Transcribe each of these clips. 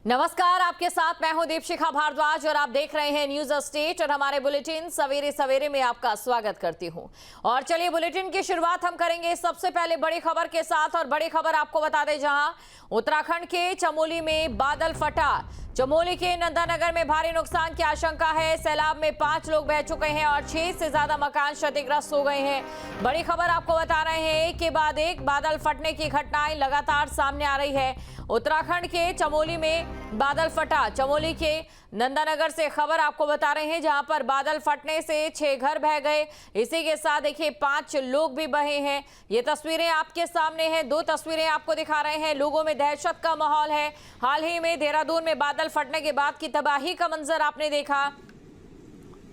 नमस्कार, आपके साथ मैं हूं दीपशिखा भारद्वाज और आप देख रहे हैं न्यूज स्टेट और हमारे बुलेटिन सवेरे सवेरे में आपका स्वागत करती हूं। और चलिए बुलेटिन की शुरुआत हम करेंगे सबसे पहले बड़ी खबर के साथ। और बड़ी खबर आपको बता दें, जहां उत्तराखंड के चमोली में बादल फटा। चमोली के नंदानगर में भारी नुकसान की आशंका है। सैलाब में 5 लोग बह चुके हैं और 6 से ज्यादा मकान क्षतिग्रस्त हो गए हैं। बड़ी खबर आपको बता रहे हैं, एक के बाद एक बादल फटने की घटनाएं लगातार सामने आ रही है। उत्तराखंड के चमोली में बादल फटा। चमोली के नंदानगर से खबर आपको बता रहे हैं, जहां पर बादल फटने से 6 घर बह गए। इसी के साथ देखिए 5 लोग भी बहे हैं। ये तस्वीरें आपके सामने हैं, 2 तस्वीरें आपको दिखा रहे हैं। लोगों में दहशत का माहौल है। हाल ही में देहरादून में बादल फटने के बाद की तबाही का मंजर आपने देखा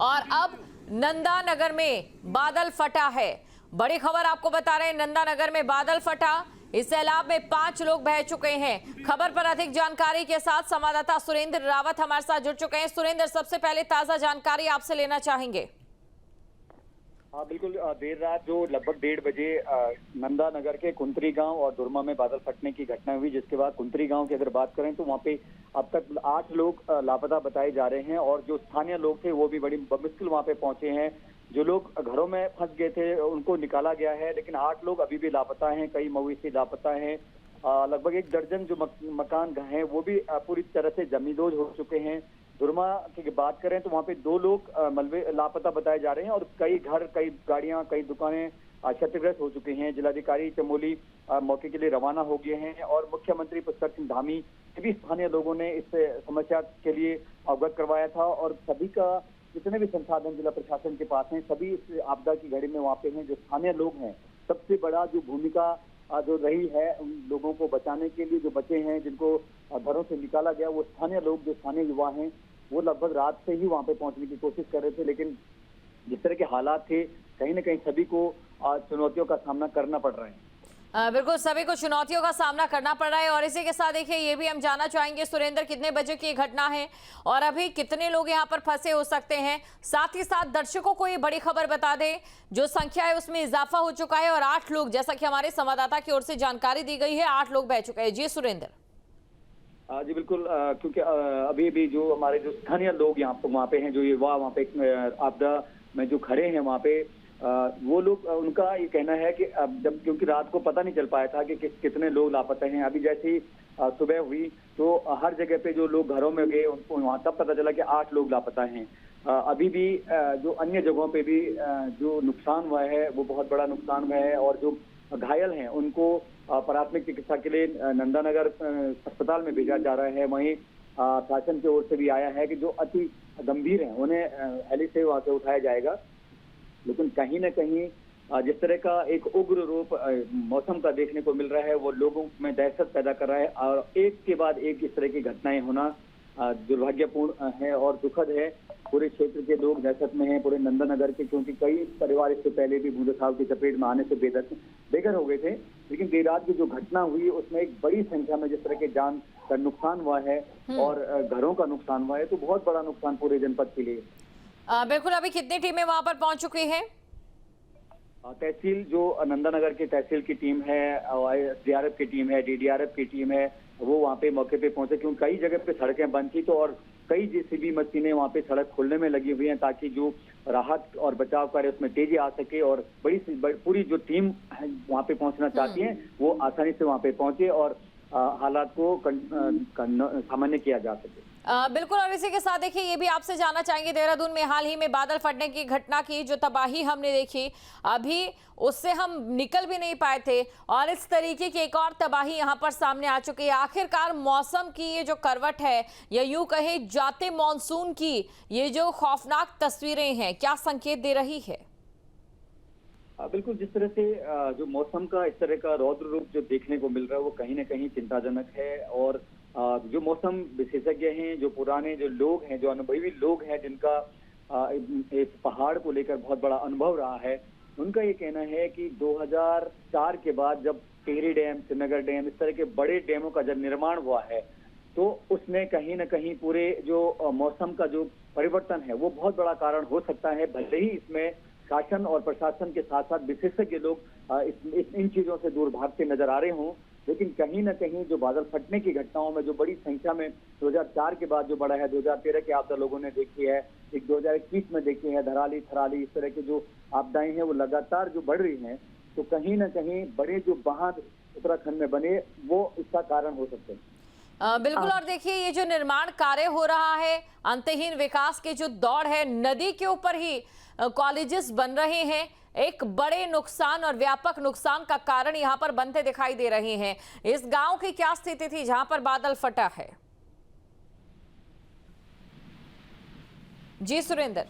और अब नंदानगर में बादल फटा है। बड़ी खबर आपको बता रहे हैं, नंदानगर में बादल फटा। इस सैलाब में 5 लोग बह चुके हैं। खबर पर अधिक जानकारी के साथ संवाददाता सुरेंद्र रावत हमारे साथ जुड़ चुके हैं। सुरेंद्र, सबसे पहले ताजा जानकारी आपसे लेना चाहेंगे। हाँ बिल्कुल, देर रात जो लगभग 1:30 बजे नंदानगर के कुंतरी गांव और दुर्मा में बादल फटने की घटना हुई, जिसके बाद कुंतरी गांव की अगर बात करें तो वहां पे अब तक 8 लोग लापता बताए जा रहे हैं और जो स्थानीय लोग थे वो भी बड़ी मुश्किल वहां पे पहुंचे हैं। जो लोग घरों में फंस गए थे उनको निकाला गया है, लेकिन 8 लोग अभी भी लापता हैं। कई मवेशी लापता हैं। लगभग 1 दर्जन जो मकान हैं वो भी पूरी तरह से जमींदोज हो चुके हैं। दुर्मा की बात करें तो वहाँ पे 2 लोग मलबे लापता बताए जा रहे हैं और कई घर, कई गाड़ियां, कई दुकानें क्षतिग्रस्त हो चुकी हैं। जिलाधिकारी चमोली मौके के लिए रवाना हो गए हैं और मुख्यमंत्री पुष्कर सिंह धामी सभी स्थानीय लोगों ने इस समस्या के लिए अवगत करवाया था और सभी का जितने भी संसाधन जिला प्रशासन के पास हैं, सभी इस आपदा की घड़ी में वहाँ पे हैं। जो स्थानीय लोग हैं, सबसे बड़ा जो भूमिका जो रही है उन लोगों को बचाने के लिए, जो बचे हैं जिनको घरों से निकाला गया, वो स्थानीय लोग, जो स्थानीय युवा हैं, वो लगभग रात से ही वहाँ पे पहुंचने की कोशिश कर रहे थे। लेकिन जिस तरह के हालात थे, कहीं ना कहीं सभी को चुनौतियों का सामना करना पड़ रहा है। बिल्कुल, सभी को चुनौतियों का सामना करना पड़ रहा है। और इसी के साथ देखिए ये भी हम जानना चाहेंगे सुरेंद्र, कितने बजे की घटना है और अभी कितने लोग यहाँ पर फंसे हो सकते हैं। साथ ही साथ दर्शकों को ये बड़ी खबर बता दें, जो संख्या है उसमें इजाफा हो चुका है और 8 लोग, जैसा कि हमारे संवाददाता की ओर से जानकारी दी गई है, 8 लोग बह चुके हैं। जी सुरेंद्र। जी बिल्कुल, क्योंकि अभी भी जो हमारे जो स्थानीय लोग यहाँ पे वहाँ पे हैं, जो युवा वहाँ पे आपदा में जो खड़े हैं वहाँ पे, वो लोग, उनका ये कहना है कि अब जब, क्योंकि रात को पता नहीं चल पाया था कि कितने लोग लापता हैं। अभी जैसे ही सुबह हुई तो हर जगह पे जो लोग घरों में गए उनको वहाँ तब पता चला कि 8 लोग लापता हैं। अभी भी जो अन्य जगहों पे भी जो नुकसान हुआ है वो बहुत बड़ा नुकसान हुआ है और जो घायल हैं उनको प्राथमिक चिकित्सा के लिए नंदानगर अस्पताल में भेजा जा रहा है। वहीं शासन की ओर से भी आया है कि जो अति गंभीर हैं उन्हें हेली से वहाँ से उठाया जाएगा। लेकिन कहीं न कहीं जिस तरह का एक उग्र रूप मौसम का देखने को मिल रहा है, वो लोगों में दहशत पैदा कर रहा है और एक के बाद एक इस तरह की घटनाएं होना दुर्भाग्यपूर्ण है और दुखद है। पूरे क्षेत्र के लोग दहशत में हैं, पूरे नंदानगर के, क्योंकि कई परिवार इससे पहले भी भूस्खलन की चपेट में आने से बेघर हो गए थे। लेकिन देर रात की जो घटना हुई उसमें एक बड़ी संख्या में जिस तरह के जान का नुकसान हुआ है और घरों का नुकसान हुआ है, तो बहुत बड़ा नुकसान पूरे जनपद के लिए। बिल्कुल, अभी कितनी टीमें वहां पर पहुंच चुकी हैं? तहसील, जो नंदानगर की तहसील की टीम है, एसडीआरएफ की टीम है, डीडीआरएफ की टीम है, वो वहाँ पे मौके पे पहुंचे, क्योंकि कई जगह पे सड़कें बंद थी तो और कई जेसीबी मशीनें वहाँ पे सड़क खोलने में लगी हुई हैं ताकि जो राहत और बचाव कार्य उसमें तेजी आ सके और पूरी जो टीम वहाँ पे पहुंचना चाहती है वो आसानी से वहाँ पे पहुंचे और हालात को सामान्य किया जा सके। बिल्कुल, और इसी के साथ देखिए ये भी आपसे जानना चाहेंगे, देहरादून में हाल ही में बादल फटने की घटना की जो तबाही हमने देखी, अभी उससे हम निकल भी नहीं पाए थे और इस तरीके की एक और तबाही यहाँ पर सामने आ चुकी है। आखिरकार मौसम की ये जो करवट है या यूं कहे जाते मॉनसून की ये जो खौफनाक तस्वीरें हैं, क्या संकेत दे रही है? बिल्कुल, जिस तरह से जो मौसम का इस तरह का रौद्र रूप जो देखने को मिल रहा है वो कहीं ना कहीं चिंताजनक है और जो मौसम विशेषज्ञ हैं, जो पुराने जो लोग हैं, जो अनुभवी लोग हैं, जिनका इस पहाड़ को लेकर बहुत बड़ा अनुभव रहा है, उनका ये कहना है कि 2004 के बाद जब टिहरी डैम, श्रीनगर डैम, इस तरह के बड़े डैमों का जब निर्माण हुआ है तो उसने कहीं न कहीं पूरे जो मौसम का जो परिवर्तन है वो बहुत बड़ा कारण हो सकता है। भले ही इसमें शासन और प्रशासन के साथ साथ विशेषज्ञ लोग इन चीजों से दूर भागते नजर आ रहे हों, लेकिन कहीं ना कहीं जो बादल फटने की घटनाओं में जो बड़ी संख्या में 2004 के बाद जो बढ़ा है, 2013 की आपदा लोगों ने देखी है, एक 2021 में देखी है, धराली थराली इस तरह की जो आपदाएं हैं वो लगातार जो बढ़ रही हैं, तो कहीं ना कहीं बड़े जो बांध उत्तराखंड में बने वो इसका कारण हो सकते हैं। बिल्कुल। और देखिए, ये जो निर्माण कार्य हो रहा है, अंतहीन विकास की जो दौड़ है, नदी के ऊपर ही कॉलेजेस बन रहे हैं, एक बड़े नुकसान और व्यापक नुकसान का कारण यहां पर बनते दिखाई दे रहे हैं। इस गांव की क्या स्थिति थी जहां पर बादल फटा है? जी सुरेंद्र।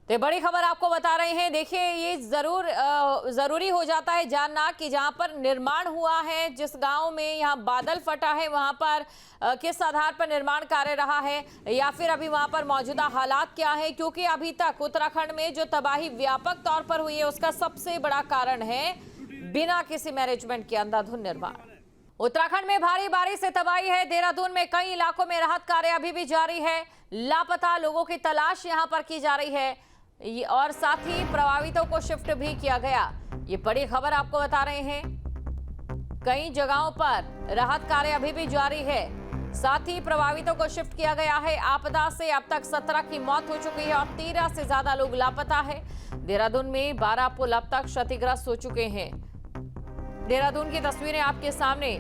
तो बड़ी खबर आपको बता रहे हैं। देखिए, ये जरूरी हो जाता है जानना कि जहां पर निर्माण हुआ है, जिस गांव में यहां बादल फटा है, वहां पर किस आधार पर निर्माण कार्य रहा है, या फिर अभी वहां पर मौजूदा हालात क्या है, क्योंकि अभी तक उत्तराखंड में जो तबाही व्यापक तौर पर हुई है उसका सबसे बड़ा कारण है बिना किसी मैनेजमेंट के अंधाधुंध निर्माण। उत्तराखंड में भारी बारिश से तबाही है। देहरादून में कई इलाकों में राहत कार्य अभी भी जारी है। लापता लोगों की तलाश यहां पर की जा रही है और साथ ही प्रभावितों को शिफ्ट भी किया गया। ये बड़ी खबर आपको बता रहे हैं। कई जगहों पर राहत कार्य अभी भी जारी है, साथ ही प्रभावितों को शिफ्ट किया गया है। आपदा से अब तक 17 की मौत हो चुकी है और 13 से ज्यादा लोग लापता है। देहरादून में 12 पुल अब तक क्षतिग्रस्त हो चुके हैं। देहरादून की तस्वीरें आपके सामने।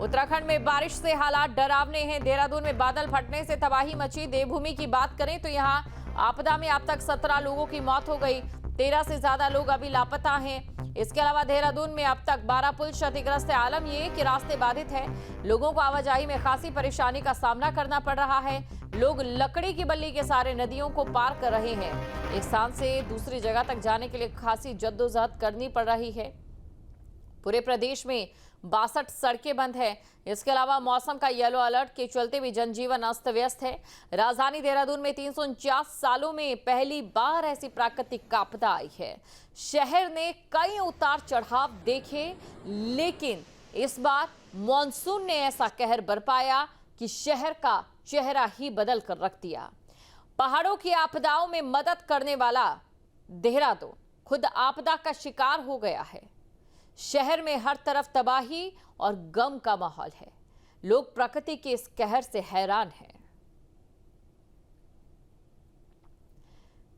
उत्तराखंड में बारिश से हालात डरावने हैं। देहरादून में बादल फटने से तबाही मची। देवभूमि की बात करें तो यहाँ आपदा में अब तक 17 लोगों की मौत हो गई, 13 से ज्यादा लोग अभी लापता हैं। इसके अलावा देहरादून में अब तक 12 पुल क्षतिग्रस्त है। आलम ये कि रास्ते बाधित हैं, लोगों को आवाजाही में खासी परेशानी का सामना करना पड़ रहा है। लोग लकड़ी की बल्ली के सहारे नदियों को पार कर रहे हैं। एक स्थान से दूसरी जगह तक जाने के लिए खासी जद्दोजहद करनी पड़ रही है। पूरे प्रदेश में 62 सड़कें बंद है। इसके अलावा मौसम का येलो अलर्ट के चलते भी जनजीवन अस्त व्यस्त है। राजधानी देहरादून में 349 सालों में पहली बार ऐसी प्राकृतिक आपदा आई है। शहर ने कई उतार चढ़ाव देखे, लेकिन इस बार मॉनसून ने ऐसा कहर बरपाया कि शहर का चेहरा ही बदल कर रख दिया। पहाड़ों की आपदाओं में मदद करने वाला देहरादून खुद आपदा का शिकार हो गया है। शहर में हर तरफ तबाही और गम का माहौल है। लोग प्रकृति के इस कहर से हैरान हैं।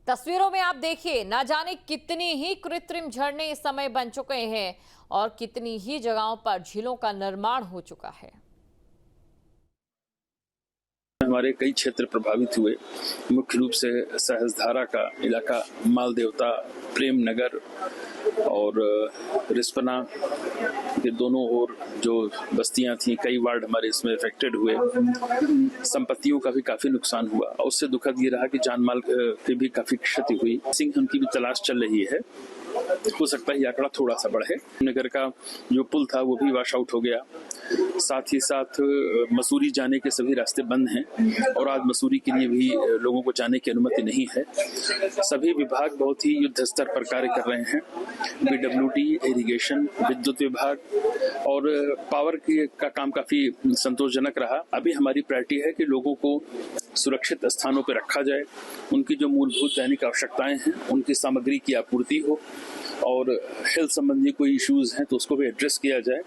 तस्वीरों में आप देखिए, ना जाने कितनी ही कृत्रिम झरने इस समय बन चुके हैं और कितनी ही जगहों पर झीलों का निर्माण हो चुका है। हमारे कई क्षेत्र प्रभावित हुए, मुख्य रूप से सहस्त्रधारा का इलाका, मालदेवता, प्रेम नगर और रिस्पना के दोनों ओर जो बस्तियां थी, कई वार्ड हमारे इसमें अफेक्टेड हुए। संपत्तियों का भी काफी नुकसान हुआ और उससे दुखद ये रहा कि जान माल की भी काफी क्षति हुई। उनकी भी तलाश चल रही है। हो सकता है ये आंकड़ा थोड़ा सा बढ़े। नगर का जो पुल था वो भी वॉश आउट हो गया। साथ ही साथ मसूरी जाने के सभी रास्ते बंद हैं और आज मसूरी के लिए भी लोगों को जाने की अनुमति नहीं है। सभी विभाग बहुत ही युद्ध स्तर पर कार्य कर रहे हैं। BWD, इरिगेशन, विद्युत विभाग और पावर का काम काफी संतोषजनक रहा। अभी हमारी प्रायोरिटी है कि लोगों को सुरक्षित स्थानों पर रखा जाए, उनकी जो मूलभूत दैनिक आवश्यकताएं हैं उनकी सामग्री की आपूर्ति हो और हेल्थ संबंधी कोई इश्यूज हैं तो उसको भी एड्रेस किया जाए।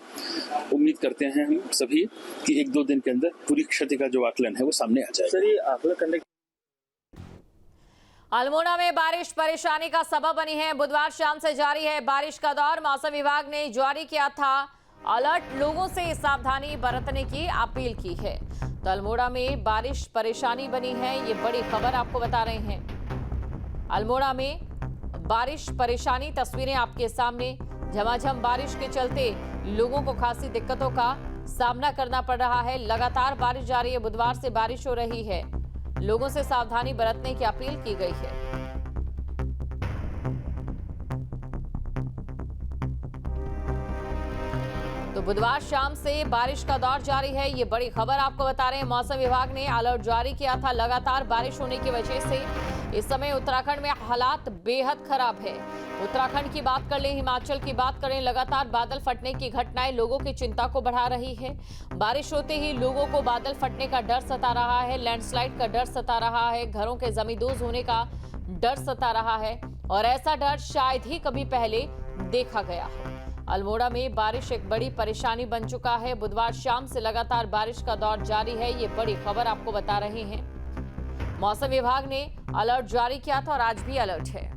उम्मीद करते हैं हम सभी कि 1-2 दिन के अंदर पूरी क्षति का जो आकलन है वो सामने आ जाए। सर, ये आकलन करने अल्मोड़ा में बारिश परेशानी का सबब बनी है। बुधवार शाम से जारी है बारिश का दौर। मौसम विभाग ने जारी किया था अलर्ट, लोगों से सावधानी बरतने की अपील की है। तो अल्मोड़ा में बारिश परेशानी बनी है, ये बड़ी खबर आपको बता रहे हैं। अल्मोड़ा में बारिश परेशानी, तस्वीरें आपके सामने। झमाझम बारिश के चलते लोगों को खासी दिक्कतों का सामना करना पड़ रहा है। लगातार बारिश जारी है, बुधवार से बारिश हो रही है। लोगों से सावधानी बरतने की अपील की गई है। तो बुधवार शाम से बारिश का दौर जारी है, ये बड़ी खबर आपको बता रहे हैं। मौसम विभाग ने अलर्ट जारी किया था। लगातार बारिश होने की वजह से इस समय उत्तराखंड में हालात बेहद खराब है। उत्तराखंड की बात कर लें, हिमाचल की बात करें, लगातार बादल फटने की घटनाएं लोगों की चिंता को बढ़ा रही है। बारिश होते ही लोगों को बादल फटने का डर सता रहा है, लैंडस्लाइड का डर सता रहा है, घरों के जमींदोज होने का डर सता रहा है और ऐसा डर शायद ही कभी पहले देखा गया है। अल्मोड़ा में बारिश एक बड़ी परेशानी बन चुका है। बुधवार शाम से लगातार बारिश का दौर जारी है। ये बड़ी खबर आपको बता रहे हैं। मौसम विभाग ने अलर्ट जारी किया था और आज भी अलर्ट है।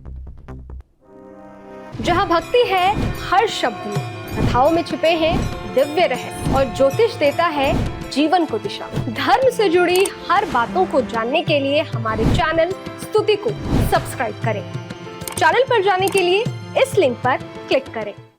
जहां भक्ति है हर शब्द में, कथाओं में छुपे हैं दिव्य रहस्य और ज्योतिष देता है जीवन को दिशा। धर्म से जुड़ी हर बातों को जानने के लिए हमारे चैनल स्तुति को सब्सक्राइब करें। चैनल पर जाने के लिए इस लिंक पर क्लिक करें।